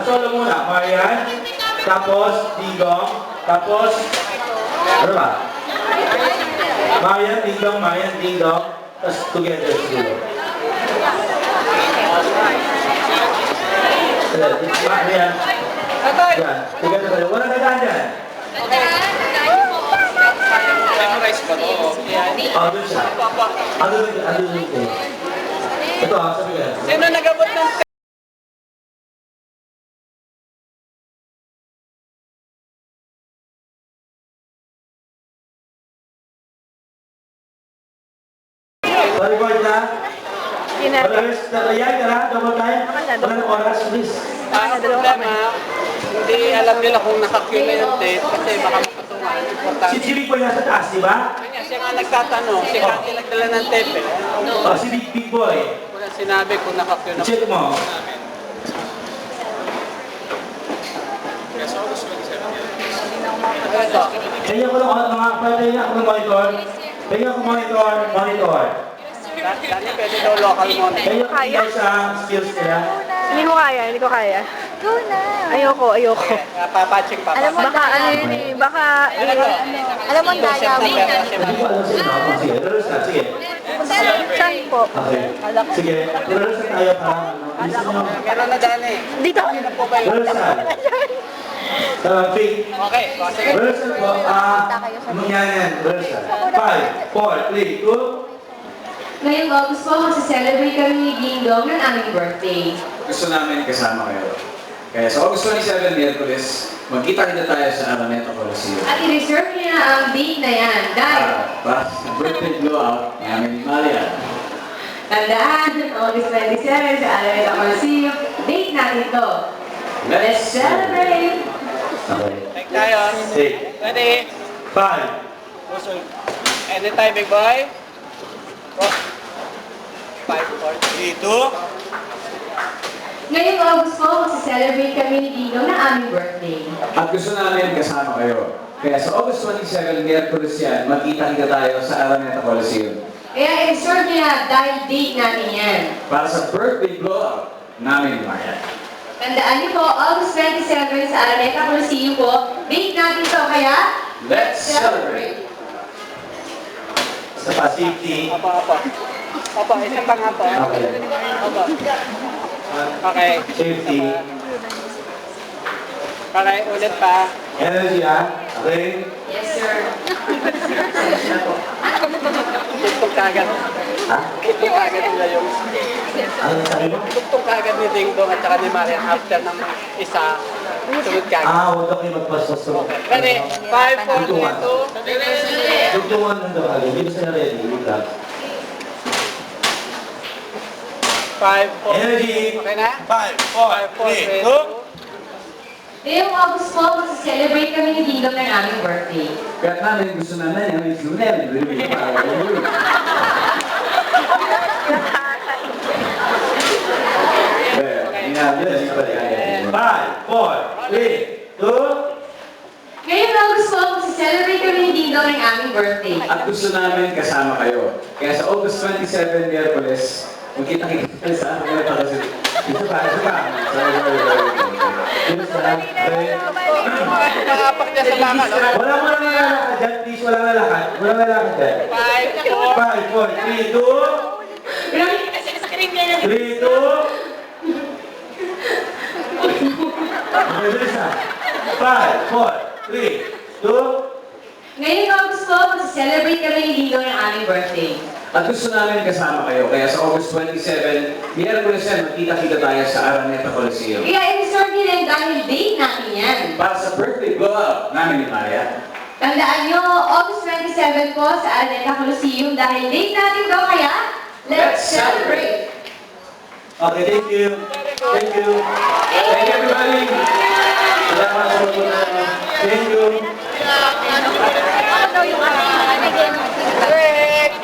Solo muna. Marian. Tapos, Digong. Tapos, ano ba? Marian, Digong. Tapos, together siguro. Marian. Yan. Together tayo. Walang dadaan dyan. Memorize ko to. Doon siya. Doon. Ito, sabi ka. Sino nagabot ng Record na. Yan ka na. Double time. Walang oras, please. problema? Hindi alam nila kung naka-cue na yung tape kasi baka makatungan. Si Chili po nasa taas, di ba? Kanya, siya nga nagtatanong, siya nga nagdala ng tape eh. Si Big Boy. Walang sinabi kung naka-cue na. Check mo. Ito. Kaya ko lang mga patay ako ng monitor. Kaya ko monitor. Dani, pwede daw local monitor. Kaya ko ikaw sa skills nila. Hindi ko kaya. Go na. Ayoko. Papacheck pa. Alam mo, baka ano yun eh, baka, alam mo, daya mo. Hindi ko alam sino ako. Sige, rehearse na. Sige. Saan po? Okay. Sige, rehearse na tayo para listen nyo. Meron na Dani. Dito. Ano po ba yun? Rehearse na. Faith. Okay, sige. Rehearse po. Mangyari yan. Rehearse na. 5, 4, 3, 2. Ngayong August po, magsa-celebrate kami ni Dingdong ng aming birthday. Gusto namin kasama kayo. Kaya sa August 27, Miyerkules, magkita-kita tayo sa Araneta Coliseum. At i-reserve niyo na ang date na yan dahil Para sa birthday blowout namin ni Maria. tandaan, August 27 sa Alameda Coliseum, date natin to. Let's celebrate! Okay. Take tayo. 8, Ready? 5, Anytime, big boy. 5, 4, 3, 2. Ngayong August po, magsa-celebrate kami ni Dingdong ng aming birthday. At gusto namin kasama kayo. Kaya sa August 27, Miyerkules yan, magkita-kita tayo sa Araneta Coliseum. Kaya i-reserve niyo na dahil date natin yan. Para sa birthday blowout namin ni Maria. Tandaan niyo po, August 27 sa Alameda Coliseum po, date natin to, kaya Let's celebrate! sa safety. Apa, isa pa nga po. Okay. Apa. Okay. Safety. Okay, ulit pa. Energy, Okay. yes sir. Tugtog kagad. Ha? Tugtog kagad nila yung... Ano sabi mo? Tugtog kagad ni Ding Dong at saka ni Marian after ng isa. Sunod kagad. Huwag ka kayo magpastos. Ready? 5, 4, 3, 2. Tugtungan nandun agad. Hindi ba sila ready? Wait lang. 5, 4, Energy. okay na? 5, 4, 3, 2. Ngayong August po, magsa-celebrate kami ni Dingdong ng aming birthday. Kaya namin gusto namin yung influencer. Five, 4, 3, 2. Ngayong August po, magsa-celebrate kami ni Dingdong ng aming birthday. At gusto namin kasama kayo. Kaya sa August 27, Miyerkules, magkita-kita tayo sa Araneta Coliseum. Isa pa. Makapak niya sa baka, no? Wala mo lang lalakad dyan, please. Walang lalakad dyan. 5, 5, 4, 3, 2. 3, 2. Okay, bilis na. 5, 4, 3, 2. Ngayong August po, magsa-celebrate kami ni Dingdong ng aming birthday. At gusto namin kasama kayo. Kaya sa August 27, Miyerkules yan, magkita-kita tayo sa Araneta Coliseum. Kaya i-reserve niyo rin dahil date natin yan. Para sa birthday blowout namin ni Maria. Tandaan nyo, August 27 po sa Araneta Coliseum dahil date natin to, kaya let's celebrate! Okay, thank you. Thank you. Thank you, everybody. Salamat sa mga. Thank you. Ano daw yung